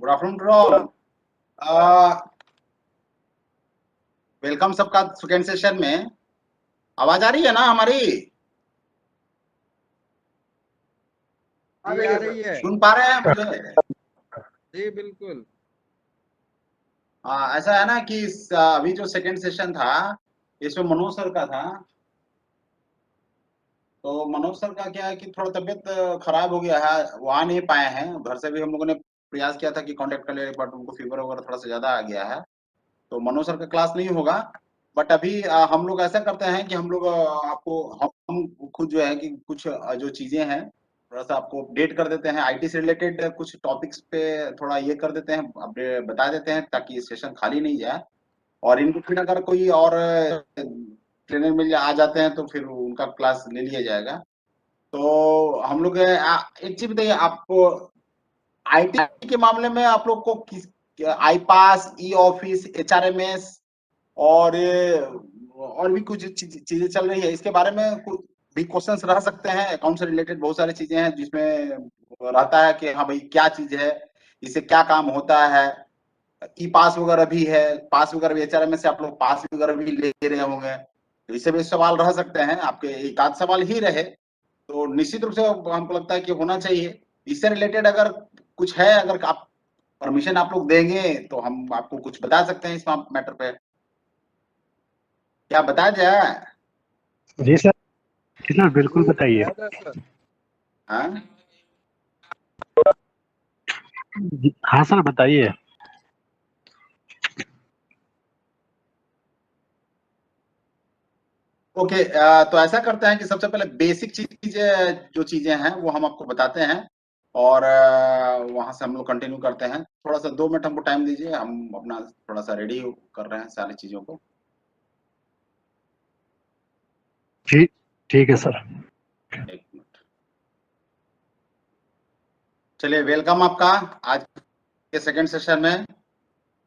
Good afternoon to all. Welcome सबका second session में। आवाज आ रही है ना हमारी? आ रही है। सुन पा रहे हैं मुझे? जी बिल्कुल। ऐसा है ना कि अभी जो सेकेंड सेशन था इसमें मनोज सर का था। तो मनोज सर का क्या है कि थोड़ा तबीयत खराब हो गया है, वो आ नहीं पाए हैं। घर से भी हम लोगों ने प्रयास किया था कि कांटेक्ट कर ले, बट उनको फीवर वगैरह थोड़ा सा ज्यादा आ गया है, तो मनोज सर का क्लास नहीं होगा। बट अभी हम लोग ऐसा करते हैं कि हम लोग आपको हम खुद जो है कि कुछ जो चीजें हैं थोड़ा सा आपको अपडेट कर देते हैं। आईटी से रिलेटेड कुछ टॉपिक्स पे थोड़ा ये कर देते हैं, अपडेट बता देते हैं ताकि सेशन खाली नहीं जाए। और इनको फिर अगर कोई और ट्रेनर मिल आ जाते हैं तो फिर उनका क्लास ले लिया जाएगा। तो हम लोग एक चीज बताइए, आपको आईटी के मामले में आप लोग को किस आई पास, ई ऑफिस, एचआरएमएस और भी कुछ चीजें चल रही है, इसके बारे में कुछ भी क्वेश्चंस रह सकते हैं। अकाउंट से रिलेटेड बहुत सारी चीजें हैं जिसमें रहता है कि हाँ भाई क्या चीज है, इससे क्या काम होता है। ई पास वगैरह भी है, पास वगैरह भी एचआरएम से आप लोग पास वगैरह भी ले रहे होंगे, तो इससे भी सवाल रह सकते हैं। आपके एक आध सवाल ही रहे तो निश्चित रूप से हमको लगता है कि होना चाहिए। इससे रिलेटेड अगर कुछ है, अगर आप परमिशन आप लोग देंगे तो हम आपको कुछ बता सकते हैं इस मैटर पे। क्या बताया जाए? जी सर, जी सर बिल्कुल बताइए। हाँ हाँ सर बताइए। ओके। तो ऐसा करते हैं कि सबसे पहले बेसिक चीजें जो चीजें हैं वो हम आपको बताते हैं और वहां से हम लोग कंटिन्यू करते हैं। थोड़ा सा 2 मिनट हमको टाइम दीजिए, हम अपना थोड़ा सा रेडी कर रहे हैं सारी चीजों को। जी ठीक है सर। 1 मिनट। चलिए, वेलकम आपका आज के सेकंड सेशन में।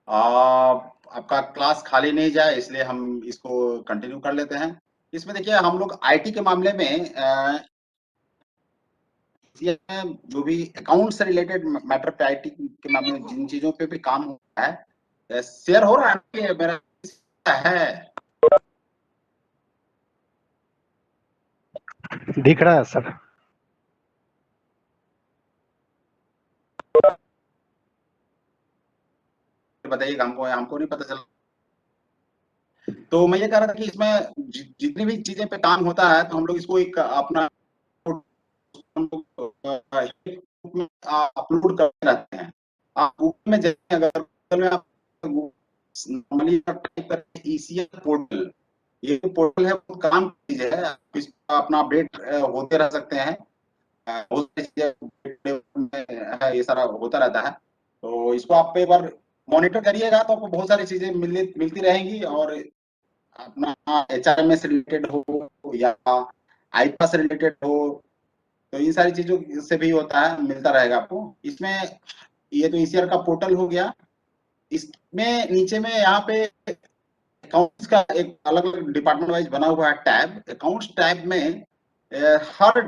आपका क्लास खाली नहीं जाए इसलिए हम इसको कंटिन्यू कर लेते हैं। इसमें देखिए हम लोग आईटी के मामले में जो भी अकाउंट से रिलेटेड मैटर पे, आईटी के मामले में जिन चीजों पे भी काम होता है, शेयर हो रहा है मेरा है। दिख रहा है सर। बताइएगा, हमको हमको नहीं पता चला। तो मैं ये कह रहा था कि इसमें जितनी भी चीजें पे काम होता है तो हम लोग इसको एक अपना अपलोड करते रहते हैं। आप गूगल में जाइए, अगर गूगल में आप नॉर्मली टाइप करें ईसीएल पोर्टल, ये जो पोर्टल है वो काम की चीज है, आप इस पर अपना अपडेट होते रह सकते हैं। बहुत सारी चीजें है, ये सारा होता रहता है। तो इसको आप एक बार मॉनिटर करिएगा तो आपको बहुत सारी चीजें मिलती रहेंगी। और अपना एचआरएम से रिलेटेड हो या आईपा से रिलेटेड हो, तो इन सारी चीजों से भी होता है, मिलता रहेगा आपको इसमें। ये तो ईसीआर का पोर्टल हो गया। इसमें नीचे में यहाँ पे अकाउंट्स का एक अलग अलग डिपार्टमेंट वाइज बना हुआ है टैब। अकाउंट्स टैब में हर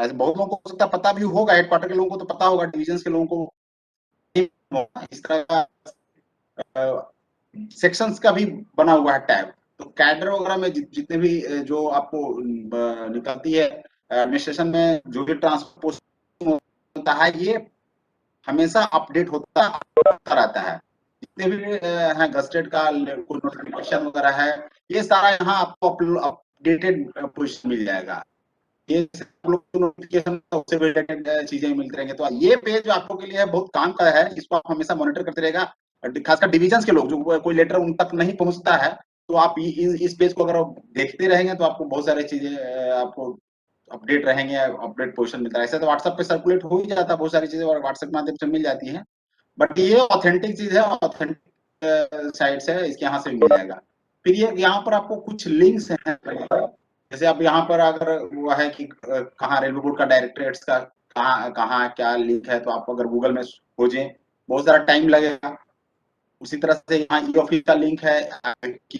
बहुत लोगों को हो सकता है पता भी होगा, हेडक्वार्टर के लोगों को तो पता होगा, डिविजन के लोगों को इस तरह का सेक्शंस का भी बना हुआ है टैब। तो कैडर वगैरह में जितने भी जो आपको निकलती है एडमिनिस्ट्रेशन में, जो भी ट्रांसपोर्ट होता है, ये हमेशा अपडेट होता रहता है। जितने भी है गस्टेड का कोई नोटिफिकेशन वगैरह है, ये सारा यहाँ आपको अपडेटेड पोजिशन मिल जाएगा। ये आप लोग को नोटिफिकेशन उससे रिलेटेड चीजें मिलती रहेंगी। तो ये पेज आपको के लिए बहुत काम का है, इसको आप हमेशा मॉनिटर करते रहेगा। खासकर डिविजन के लोग जो कोई लेटर उन तक नहीं पहुंचता है, तो आप इस पेज को अगर देखते रहेंगे तो आपको बहुत सारी चीजें आपको अपडेट रहेंगे, अपडेट पोजीशन मिलता है। ऐसे तो व्हाट्सएप पे सर्कुलेट हो ही जाता है बहुत सारी चीजें, और व्हाट्सएप के माध्यम से मिल जाती है। बट ये ऑथेंटिक चीज है, ऑथेंटिक साइट से इसके यहाँ से मिल जाएगा। फिर ये यहाँ पर आपको कुछ लिंक्स हैं, जैसे आप यहाँ पर अगर वो है कि कहाँ रेलवे बोर्ड का डायरेक्टरेट्स का कहाँ कहाँ क्या लिंक है, तो आप अगर गूगल में खोजें बहुत सारा टाइम लगेगा। उसी तरह से यहाँ ई ऑफिस का लिंक है कि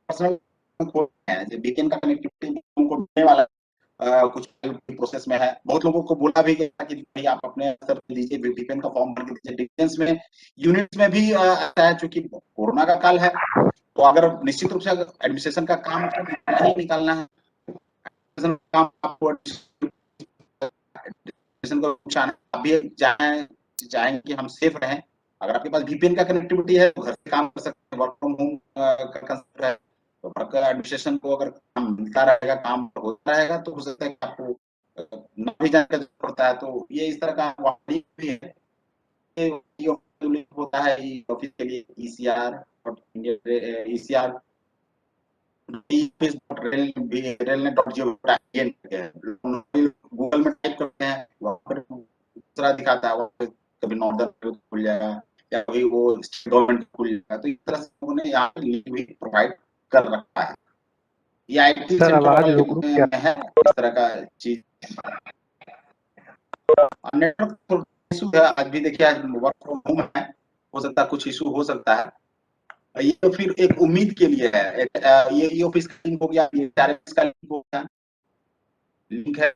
पर्सनल है, वीकेंड का कनेक्टिविटी उनको देने वाला कुछ प्रोसेस में है। बहुत लोगों को बोला भी गया कि भाई आप अपने स्तर पे दीजिए, वीपीएन का फॉर्म भर के दीजिए। डिफेंस में यूनिट्स में भी ऐसा है, चूंकि कोरोना का काल है, तो अगर निश्चित रूप से एडमिनिस्ट्रेशन का काम नहीं निकालना है, काम आपको आप भी चाहेंगे कि हम सेफ रहें। अगर आपके पास वीपीएन का कनेक्टिविटी है तो घर से काम कर सकते हैं, वर्क फ्रॉम होम का कंसेप्ट है, तो वर्क एडमिनिस्ट्रेशन को अगर काम मिलता रहेगा, काम होता रहेगा, तो हो सकता है कि आपको न भी जाने का जरूरत पड़ता है। तो ये इस तरह का भी है, होता है ऑफिस के लिए ईसीआर और ईसीआर गूगल में टाइप करते हैं, वहाँ पर दूसरा दिखाता है, कभी नॉर्दर्न खुल जाएगा या कभी वो गवर्नमेंट खुल जाएगा। तो इस तरह से उन्होंने यहाँ पे लिंक भी प्रोवाइड कर रखा है। ये आईटी सर सेक्टर आवाज वाले रुक रुक क्या में है इस तरह का चीज। नेटवर्क इशू है, आज भी देखिए, आज वर्क फ्रॉम होम है, हो सकता है कुछ इशू हो सकता है। ये तो फिर एक उम्मीद के लिए है। ये ऑफिस का लिंक हो गया, ये आरएमएस का लिंक हो गया, लिंक है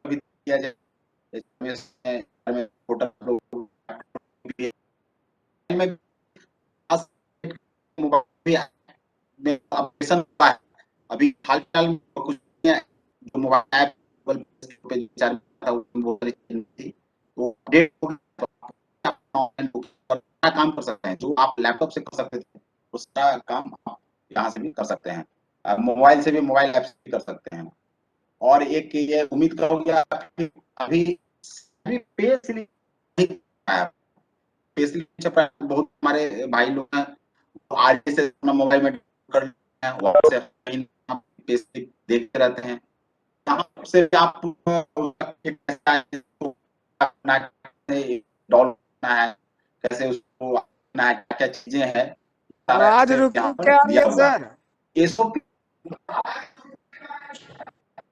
भी किया जाए, पोर्टल में अभी हाल-फिलहाल में कुछ जो मोबाइल ऐप पे वो अपडेट काम कर सकते हैं, जो आप लैपटॉप से कर सकते थे, उसका काम आप यहाँ से भी कर सकते हैं। मोबाइल से भी, मोबाइल ऐप से भी कर सकते हैं। और एक ये उम्मीद करोगे अभी पे स्लिप बहुत हमारे भाई लोग हैं, आरडी से अपना मोबाइल में कर लेते हैं, व्हाट्सएप पे स्लिप देखते रहते हैं। यहाँ से आप डाउनलोड करना है, कैसे उसको अपना क्या चीजें हैं, सारा आवाज एक्सेस रुक यहाँ रुक पर के आ रही दिया है हुआ है। सर। एसओपी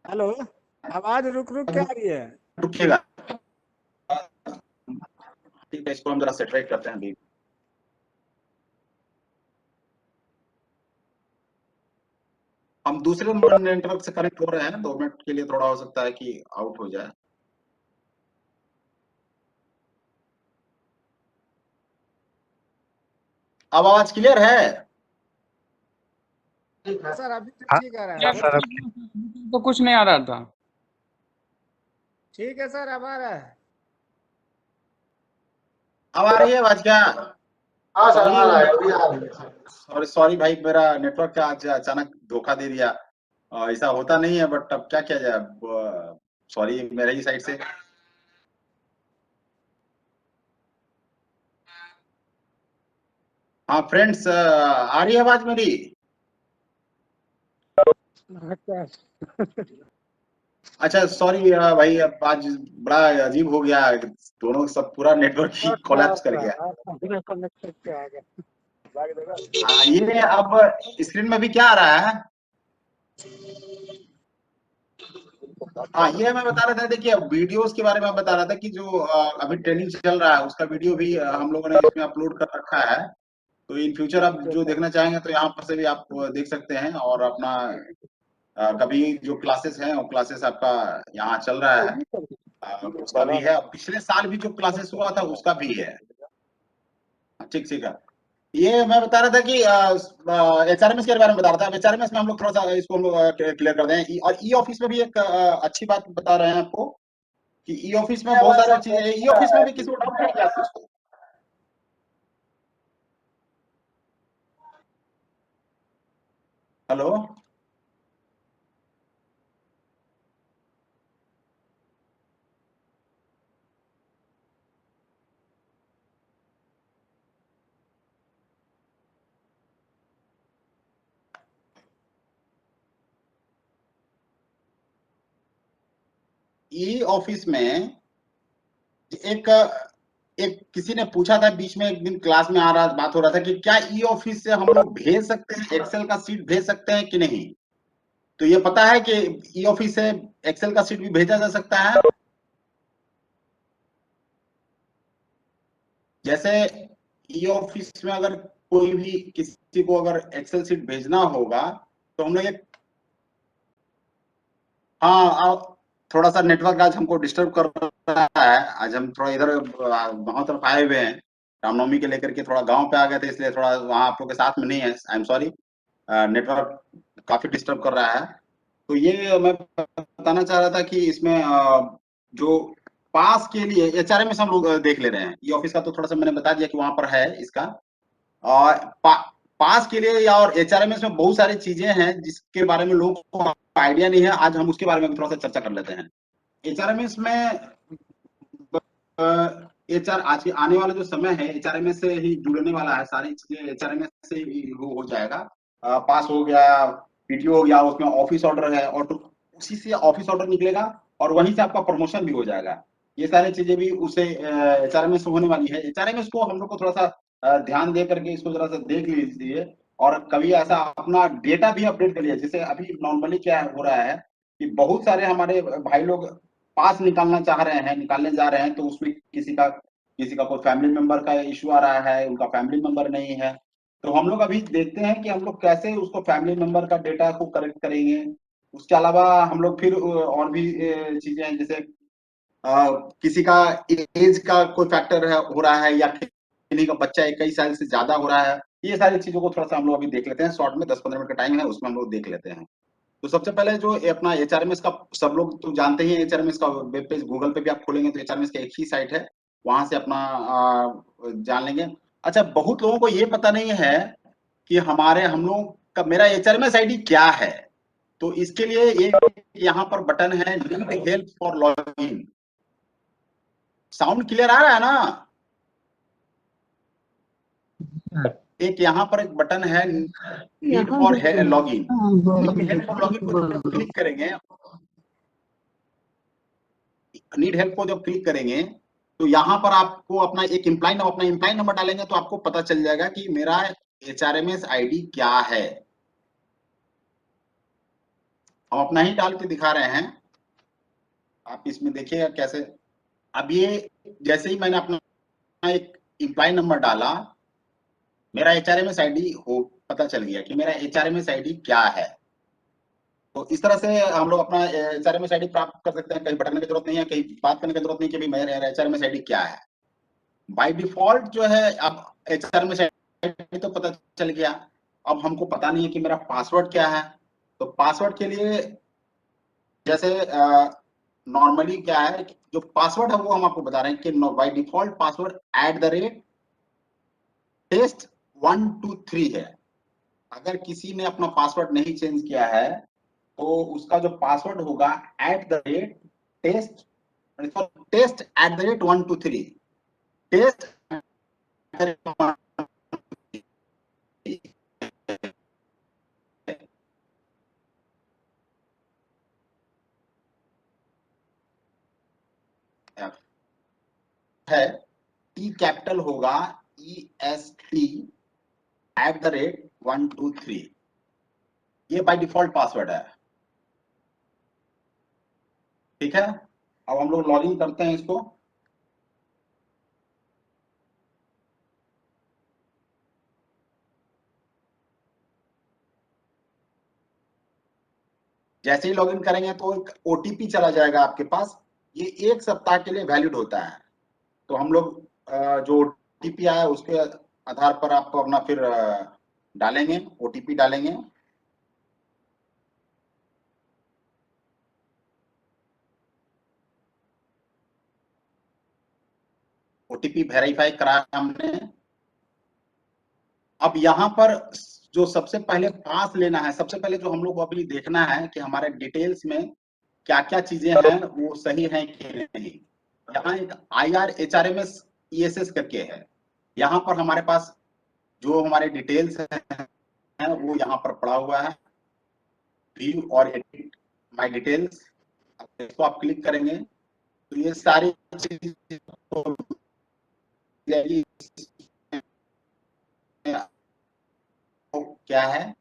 हेलो, आवाज रुक रुक के आ रही है। रुकिएगा, ठीक है, इसको हम जरा सेटरेट करते हैं अभी। हम दूसरे नेटवर्क से कनेक्ट हो रहे हैं, 2 मिनट के लिए थोड़ा हो सकता है कि आउट हो जाए। अब आवाज क्लियर है? सर अभी तक हाँ ठीक आ रहा हाँ है। सर अब तो कुछ नहीं आ रहा था। ठीक है सर, अब आ रहा है। अब आ रही है आवाज क्या? हाँ सर, आ रहा है, अभी आ रही है। सॉरी सॉरी भाई, मेरा नेटवर्क का आज अचानक धोखा दे दिया। ऐसा होता नहीं है, बट अब क्या किया जाए, सॉरी मेरे ही साइड से। हाँ फ्रेंड्स, आ रही है आवाज मेरी? अच्छा सॉरी भाई, अब आज बड़ा अजीब हो गया, दोनों सब पूरा नेटवर्क ही कोलैप्स कर गया। ये अब स्क्रीन में भी क्या आ रहा है? हाँ, ये मैं बता रहा था, देखिए वीडियोस के बारे में बता रहा था कि जो अभी ट्रेनिंग चल रहा है उसका वीडियो भी हम लोगों ने इसमें अपलोड कर रखा है। तो इन फ्यूचर आप जो देखना चाहेंगे तो यहाँ पर से भी आप देख सकते हैं, और अपना कभी जो क्लासेस हैं वो क्लासेस आपका यहाँ चल रहा है, उसका भी है। पिछले साल भी जो क्लासेस हुआ था उसका भी है। ठीक ठीक है। ये मैं बता रहा था कि एचआरएमएस के बारे में बता रहा था। एचआरएमएस में हम लोग थोड़ा सा इसको हम लोग क्लियर कर दें। और ई ऑफिस में भी एक अच्छी बात बता रहे हैं आपको कि ई ऑफिस में बहुत सारी चीजें, ई ऑफिस में भी किसी को डाउट है क्या कुछ? हेलो, ई ऑफिस में एक एक किसी ने पूछा था बीच में, एक दिन क्लास में आ रहा बात हो रहा था कि क्या ई ऑफिस से हम लोग भेज सकते हैं, एक्सेल का सीट भेज सकते हैं कि नहीं? तो ये पता है कि ई ऑफिस से एक्सेल का सीट भी भेजा जा सकता है। जैसे ई ऑफिस में अगर कोई भी किसी को अगर एक्सेल सीट भेजना होगा तो हम लोग एक हाँ, थोड़ा सा नेटवर्क आज हमको डिस्टर्ब कर रहा है। आज हम थोड़ा इधर गाँव तरफ आए हुए हैं। रामनवमी के लेकर के थोड़ा गाँव पे आ गए थे, इसलिए थोड़ा वहाँ आप लोग के साथ में नहीं है। I am sorry. नेटवर्क काफी डिस्टर्ब कर रहा है। तो ये मैं बताना चाह रहा था कि इसमें जो पास के लिए एचआरएमएस हम लोग देख ले रहे हैं। ये ऑफिस का तो थोड़ा सा मैंने बता दिया कि वहां पर है इसका। और पास के लिए या और एचआरएमएस में बहुत सारी चीजें हैं जिसके बारे में लोगों को आइडिया नहीं है। आज हम उसके बारे में थोड़ा सा चर्चा कर लेते हैं। एचआरएमएस में एचआर आज के आने वाला जो समय है एचआरएमएस से ही जुड़ने वाला है। सारी चीजें एचआरएमएस से ही हो जाएगा। पास हो गया, पीटीओ हो गया, उसमें ऑफिस ऑर्डर है और तो उसी से ऑफिस ऑर्डर निकलेगा और वहीं से आपका प्रमोशन भी हो जाएगा। ये सारी चीजें भी उसे एचआरएमएस से होने वाली है। एचआरएमएस को हम लोग को थोड़ा सा ध्यान दे करके इसको जरा सा देख लीजिए और कभी ऐसा अपना डेटा भी अपडेट कर लिया। जैसे अभी नॉर्मली क्या हो रहा है कि बहुत सारे हमारे भाई लोग पास निकालना चाह रहे हैं, निकालने जा रहे हैं, तो उसमें किसी का कोई फैमिली मेंबर का इशू आ रहा है, उनका फैमिली मेंबर नहीं है। तो हम लोग अभी देखते हैं कि हम लोग कैसे उसको फैमिली मेंबर का डेटा को करेक्ट करेंगे। उसके अलावा हम लोग फिर और भी चीजें हैं, जैसे किसी का एज का कोई फैक्टर है हो रहा है या किसी का बच्चा 21 साल से ज्यादा हो रहा है। ये सारी चीजों को थोड़ा सा हम लोग अभी देख लेते हैं। शॉर्ट में 10-15 मिनट का टाइम है, उसमें हम लोग देख लेते हैं। तो सबसे पहले जो ये अपना एचआरएमएस का सब लोग तो जानते ही हैं। एचआरएमएस का वेब पेज गूगल पे भी आप खोलेंगे तो एचआरएमएस का एक ही साइट है, वहां से अपना जान लेंगे। अच्छा, बहुत लोगों को ये पता नहीं है कि हम लोग का मेरा एचआरएमएस आईडी क्या है। तो इसके लिए एक यहाँ पर बटन है, need help for login. Sound clear आ रहा है ना? एक यहाँ पर एक बटन है, need for login. Need help for login को जब क्लिक करेंगे, नीड हेल्प को जब क्लिक करेंगे तो यहाँ पर आपको अपना एम्प्लॉय नंबर डालेंगे तो आपको पता चल जाएगा कि मेरा एचआरएमएस आईडी क्या है। हम अपना ही डाल के दिखा रहे हैं, आप इसमें देखिएगा कैसे। अब ये जैसे ही मैंने अपना एक एम्प्लॉय नंबर डाला, मेरा एचआरएमएस आईडी हो पता चल गया कि मेरा एचआरएमएस आईडी क्या है। तो इस तरह से हम लोग अपना एचआरएमएस आईडी प्राप्त कर सकते हैं। कहीं भटकने की जरूरत नहीं है, कहीं बात करने की जरूरत नहीं कि भाई मेरा एचआरएमएस आईडी क्या है। बाय डिफॉल्ट जो है, अब एचआरएमएस आईडी तो पता चल गया। अब हमको पता नहीं है कि मेरा पासवर्ड क्या है। तो पासवर्ड के लिए जैसे नॉर्मली क्या है, जो पासवर्ड है वो हम आपको बता रहे हैं कि बाय डिफॉल्ट पासवर्ड @test123 है। अगर किसी ने अपना पासवर्ड नहीं चेंज किया है तो उसका जो पासवर्ड होगा @test @123 टेस्ट है, टी कैपिटल होगा EST @123। ये बाय डिफॉल्ट पासवर्ड है। ठीक है, अब हम लोग लॉगिन करते हैं इसको। जैसे ही लॉगिन करेंगे तो एक ओटीपी चला जाएगा आपके पास। ये 1 सप्ताह के लिए वैलिड होता है। तो हम लोग जो ओटीपी आया उसके आधार पर आप अपना फिर डालेंगे, ओटीपी डालेंगे। ओटीपी वेरीफाई कराया हमने। अब यहाँ पर जो सबसे पहले पास लेना है, सबसे पहले जो हम लोग को अभी देखना है कि हमारे डिटेल्स में क्या क्या चीजें हैं, वो सही है कि नहीं। यहाँ एक IRHRMS ESS करके है। यहाँ पर हमारे पास जो हमारे डिटेल्स हैं वो यहाँ पर पड़ा हुआ है, व्यू और एडिट माय डिटेल्स। इसको आप क्लिक करेंगे तो ये सारी चीजें क्या है,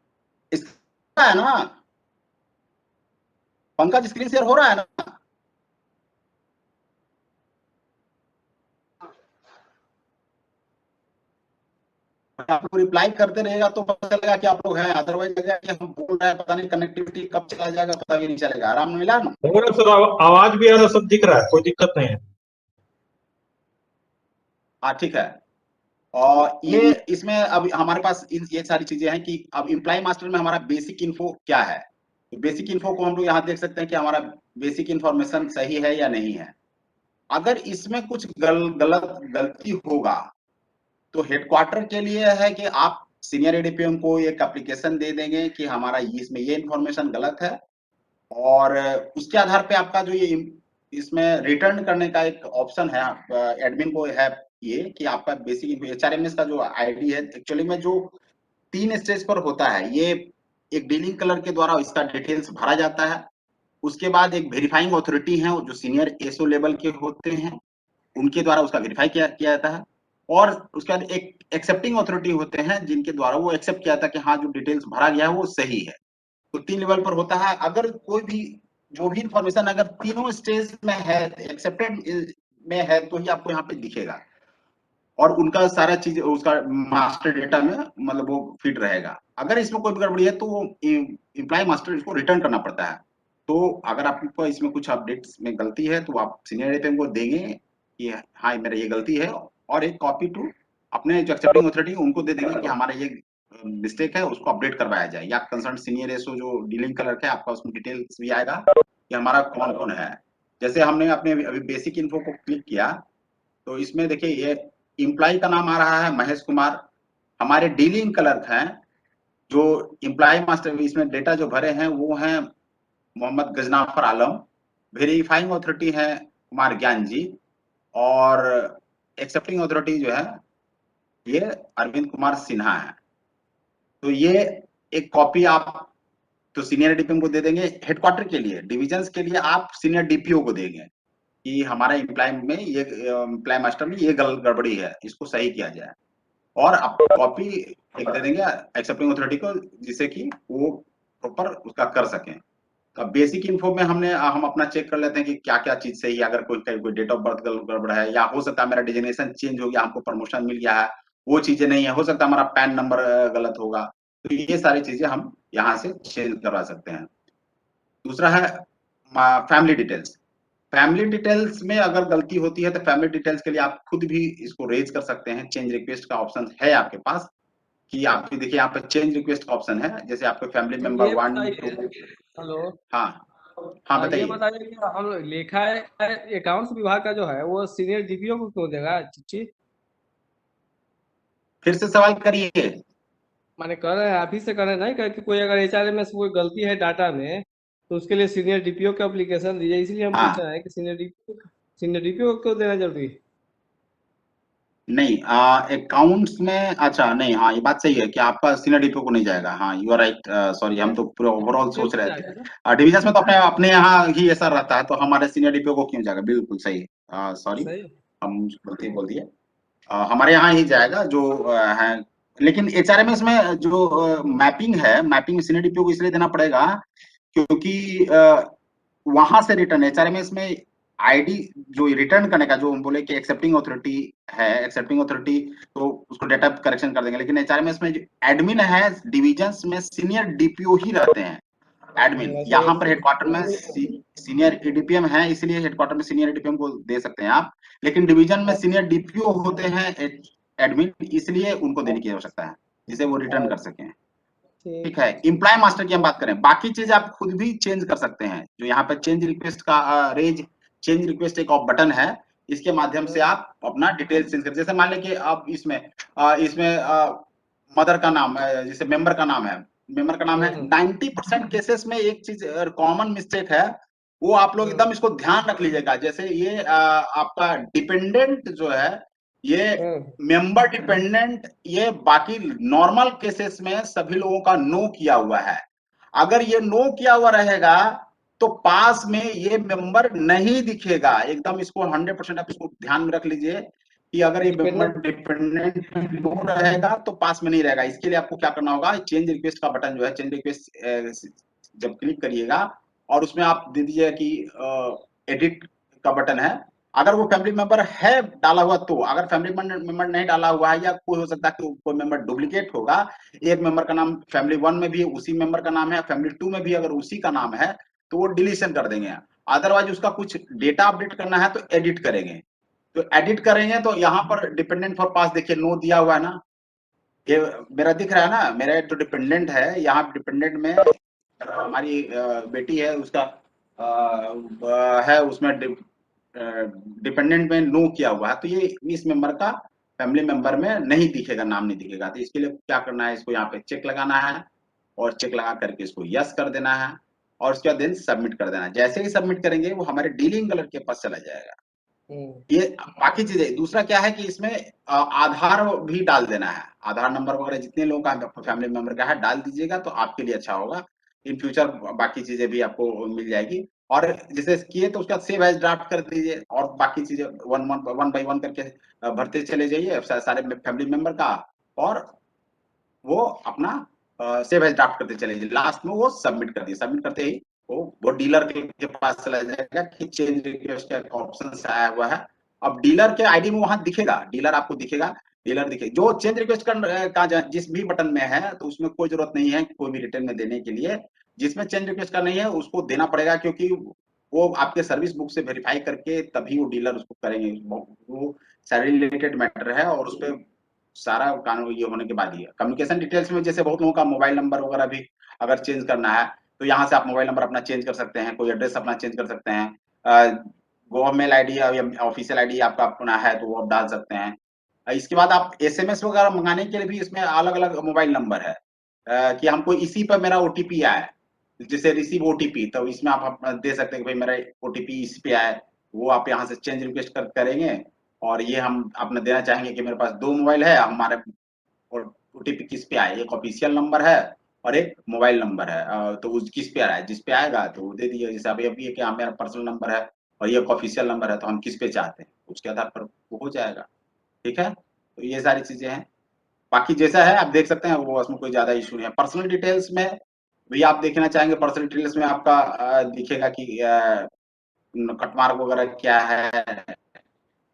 इसका है ना। पंकज स्क्रीन शेयर हो रहा है ना? आपको रिप्लाई करते रहेगा तो पता चलेगा कि आप लोग हैं, अदरवाइज लगेगा कि हम बोल रहे हैं पता नहीं कनेक्टिविटी कब चला जाएगा पता भी नहीं चलेगा। आराम मिला ना? सर आवाज भी आ रहा, सब दिख रहा है, कोई दिक्कत नहीं है। हाँ ठीक है। और ये इसमें अब हमारे पास ये सारी चीजें हैं कि अब इम्प्लाई मास्टर में हमारा बेसिक इन्फो क्या है। तो बेसिक इन्फो को हम लोग यहाँ देख सकते हैं कि हमारा बेसिक इन्फॉर्मेशन सही है या नहीं है। अगर इसमें कुछ गलती होगा तो हेडक्वार्टर के लिए है कि आप सीनियर एडीपीएम को एक एप्लीकेशन दे देंगे कि हमारा इसमें ये इन्फॉर्मेशन गलत है, और उसके आधार पे आपका जो ये इसमें रिटर्न करने का एक ऑप्शन है, एडमिन को है ये कि आपका बेसिक एचआरएमएस का जो आईडी है एक्चुअली में जो 3 स्टेज पर होता है, ये एक डीलिंग कलर के द्वारा इसका डिटेल्स भरा जाता है। उसके बाद एक वेरीफाइंग अथॉरिटी है जो सीनियर एसओ लेवल के होते हैं, उनके द्वारा उसका वेरीफाई किया जाता है। और उसके बाद एक एक्सेप्टिंग अथॉरिटी होते हैं जिनके द्वारा वो एक्सेप्ट किया जाता है कि हाँ जो डिटेल्स भरा गया है वो सही है। तो 3 लेवल पर होता है। अगर कोई भी जो भी इंफॉर्मेशन अगर तीनों स्टेज में है, एक्सेप्टेड में है, तो ही आपको यहाँ पे दिखेगा और उनका सारा चीज उसका मास्टर डेटा में मतलब वो फिट रहेगा। अगर इसमें कोई भी गड़बड़ी है तो इम्प्लाई मास्टर इसको रिटर्न करना पड़ता है। तो अगर आपको इसमें कुछ अपडेट्स में गलती है तो आप सीनियर एडीपीएम को देंगे कि हाँ मेरा ये गलती है, और एक कॉपी टू अपने जो एक्सेप्टिंग अथॉरिटी उनको दे देंगे कि हमारा ये मिस्टेक है, उसको अपडेट करवाया जाए, या कंसर्न सीनियर एसओ जो डीलिंग कलर है आपका उसमें डिटेल्स भी आएगा कि हमारा कौन कौन है। जैसे हमने अपने अभी बेसिक इन्फो को क्लिक किया तो इसमें देखिए ये इम्प्लाई का नाम आ रहा है महेश कुमार, हमारे डीलिंग क्लर्क हैं जो इम्प्लाई मास्टर इसमें डेटा जो भरे हैं वो हैं मोहम्मद गजनाफर आलम, वेरीफाइंग अथॉरिटी है कुमार ज्ञान जी, और एक्सेप्टिंग अथॉरिटी जो है ये अरविंद कुमार सिन्हा है। तो ये एक कॉपी आप तो सीनियर एडीपीएम को दे देंगे। हेडक्वार्टर के लिए डिविजन्स के लिए आप सीनियर डीपीओ को देंगे कि हमारा इम्प्लाई में ये इम्प्लाई मास्टर में ये गड़बड़ी है, इसको सही किया जाए, और आप कॉपी एक दे देंगे एक्सेप्टिंग अथॉरिटी को जिससे कि वो प्रॉपर उसका कर सकें। तो बेसिक इन्फो में हम अपना चेक कर लेते हैं कि क्या क्या चीज सही है। अगर कोई डेट ऑफ बर्थ गड़बड़ है, या हो सकता है मेरा डिजिग्नेशन चेंज हो गया, हमको प्रमोशन मिल गया है, वो चीजें नहीं है, हो सकता है हमारा पैन नंबर गलत होगा, तो ये सारी चीजें हम यहाँ से चेंज करवा सकते हैं। दूसरा है फैमिली डिटेल्स। फैमिली डिटेल्स में अगर गलती होती है तो फैमिली डिटेल्स के लिए आप खुद भी इसको रेज कर सकते हैं। चेंज रिक्वेस्ट का ऑप्शन है आपके पास कि आप देखिए यहाँ पे चेंज रिक्वेस्ट का ऑप्शन है। जैसे आपके फैमिली मेंबर 1 2 हेलो। हाँ हाँ ये बताइए। बताइए कि हम लेखा अकाउंट्स विभाग का जो है वो सीनियर डीपीओ को क्यों देगा चिट्ठी? फिर से सवाल करिए। माने कह रहे हैं आप ही से कह रहे हैं नहीं कि कोई अगर एचआरएम में कोई गलती है डाटा में तो उसके लिए सीनियर डीपीओ का एप्लीकेशन दीजिए, इसलिए हम पूछ हाँ रहे हैं कि सीनियर डीपीओ को क्यों देना जरूरी है? नहीं, अकाउंट्स में अच्छा नहीं, हाँ ये बात सही है कि आपका सीनियर डीपीओ को नहीं जाएगा। हाँ यू आर राइट, सॉरी हम तो पूरा ओवरऑल सोच रहे थे। डिविजन में तो अपने अपने यहाँ ही ऐसा रहता है, तो हमारे सीनियर डीपीओ को क्यों जाएगा, बिल्कुल सही। सॉरी सही। हम गलती बोल दिए। हमारे यहाँ ही जाएगा जो है। लेकिन एचआरएमएस में जो मैपिंग है, मैपिंग सीनियर डीपीओ को इसलिए देना पड़ेगा क्योंकि वहां से रिटर्न एचआरएमएस में आईडी जो रिटर्न करने का जो हम बोले कि एक्सेप्टिंग अथॉरिटी है, एक्सेप्टिंग अथॉरिटी तो उसको डेटा करेक्शन कर देंगे, लेकिन एचआरएमएस में जो एडमिन है डिविजन्स में सीनियर डीपीओ ही रहते हैं एडमिन। यहाँ पर हेडक्वार्टर में सीनियर एडीपीएम है, इसलिए हेडक्वार्टर में सीनियर एडीपीएम को दे सकते हैं आप, लेकिन डिवीजन में सीनियर डीपीओ होते हैं एडमिन, इसलिए उनको देने की आवश्यकता है जिसे वो रिटर्न कर सकें। ठीक है। इम्प्लाई मास्टर की हम बात करें, बाकी चीज आप खुद भी चेंज कर सकते हैं। जो यहाँ पे चेंज रिक्वेस्ट का रेज चेंज रिक्वेस्ट एक बटन है, इसके माध्यम से आप अपना डिटेल चेंज कर, जैसे मान लीजिए आप इसमें मदर का नाम जैसे मेंबर का नाम है, मेंबर का नाम है 90% केसेस में एक चीज कॉमन मिस्टेक है, वो आप लोग एकदम इसको ध्यान रख लीजिएगा। जैसे ये आपका डिपेंडेंट जो है ये मेंबर डिपेंडेंट, ये बाकी नॉर्मल केसेस में सभी लोगों का नो किया हुआ है। अगर ये नो किया हुआ रहेगा तो पास में ये मेंबर नहीं दिखेगा एकदम। इसको 100% आप इसको ध्यान में रख लीजिए कि अगर ये मेंबर डिपेंडेंट नो रहेगा तो पास में नहीं रहेगा। इसके लिए आपको क्या करना होगा, चेंज रिक्वेस्ट का बटन जो है, चेंज रिक्वेस्ट जब क्लिक करिएगा और उसमें आप दे दीजिए कि एडिट का बटन है, अगर वो फैमिली मेंबर है डाला हुआ तो, अगर फैमिली मेंबर नहीं डाला हुआ है या कोई हो सकता है कि कोई मेंबर डुप्लीकेट होगा, एक मेंबर का नाम फैमिली 1 में भी उसी मेंबर का नाम है, फैमिली 2 में भी अगर उसी का नाम है तो वो डिलीशन कर देंगे। अदरवाइज उसका कुछ डेटा अपडेट करना है तो एडिट करेंगे। तो एडिट करेंगे तो यहाँ पर डिपेंडेंट फॉर पास देखिए नो दिया हुआ है ना, ये मेरा दिख रहा है ना, मेरा जो डिपेंडेंट है यहाँ डिपेंडेंट में हमारी बेटी है, उसका है उसमें डिपेंडेंट में नो किया हुआ है, तो ये इस मेंबर का फैमिली मेंबर में नहीं दिखेगा, नाम नहीं दिखेगा। तो इसके लिए क्या करना है, इसको यहाँ पे चेक लगाना है और चेक लगा करके इसको यस कर देना है और उसके बाद देन सबमिट कर देना है। जैसे ही सबमिट करेंगे वो हमारे डीलिंग कलर के पास चला जाएगा। ये बाकी चीजें, दूसरा क्या है कि इसमें आधार भी डाल देना है, आधार नंबर वगैरह जितने लोगों का फैमिली मेंबर का है डाल दीजिएगा तो आपके लिए अच्छा होगा। इन फ्यूचर बाकी चीजें भी आपको मिल जाएगी और जैसे किए तो उसका सेव एज ड्राफ्ट कर दीजिए और बाकी चीजें वन बाय वन करके भरते चले जाइए सारे फैमिली मेंबर का और वो अपना सेव एज ड्राफ्ट करते चले जाइए। लास्ट में वो सबमिट कर दिए, सबमिट करते ही वो डीलर के पास चला जाएगा कि चेंज रिक्वेस्ट का ऑप्शन आया हुआ है। अब डीलर के आईडी में वहां दिखेगा, डीलर आपको दिखेगा, डीलर दिखे जो चेंज रिक्वेस्ट का जिस भी बटन में है तो उसमें कोई जरूरत नहीं है कोई भी रिटर्न में देने के लिए। जिसमें चेंज रिक्वेस्ट का नहीं है उसको देना पड़ेगा क्योंकि वो आपके सर्विस बुक से वेरीफाई करके तभी वो डीलर उसको करेंगे। वो सैलरी रिलेटेड मैटर है और उस पर सारा कानून ये होने के बाद ही है। कम्युनिकेशन डिटेल्स में जैसे बहुत लोगों का मोबाइल नंबर वगैरह भी अगर चेंज करना है तो यहाँ से आप मोबाइल नंबर अपना चेंज कर सकते हैं, कोई एड्रेस अपना चेंज कर सकते हैं, गवर्नमेंट आईडी या ऑफिशियल आईडी आपका अपना है तो वो आप डाल सकते हैं। इसके बाद आप एसएमएस वगैरह मंगाने के लिए भी इसमें अलग अलग मोबाइल नंबर है कि हमको इसी पर मेरा ओटीपी आया है, जैसे रिसीव ओटीपी, तो इसमें आप दे सकते हैं कि भाई मेरा ओटीपी इस पे आया है, वो आप यहाँ से चेंज रिक्वेस्ट करेंगे और ये हम अपने देना चाहेंगे कि मेरे पास 2 मोबाइल है, हमारे ओटीपी किस पे आया, एक ऑफिशियल नंबर है और एक मोबाइल नंबर है, तो उस किस पे आ रहा है, जिस पे आएगा तो दे दीजिए। जैसे अभी अभी कि मेरा पर्सनल नंबर है और ये एक ऑफिशियल नंबर है तो हम किस पे चाहते हैं उसके आधार पर वो हो जाएगा। ठीक है, तो ये सारी चीजें हैं, बाकी जैसा है आप देख सकते हैं, वो उसमें कोई ज्यादा इशू नहीं है। पर्सनल डिटेल्स में भी आप देखना चाहेंगे, पर्सनल डिटेल्स में आपका दिखेगा कि कटमार्क वगैरह क्या है,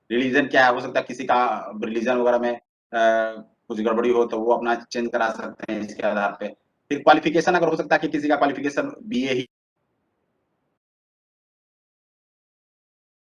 रिलीजन क्या है, हो सकता है किसी का रिलीजन वगैरह में कुछ गड़बड़ी हो तो वो अपना चेंज करा सकते हैं इसके आधार पे। फिर क्वालिफिकेशन अगर हो सकता है कि किसी का क्वालिफिकेशन बीए ही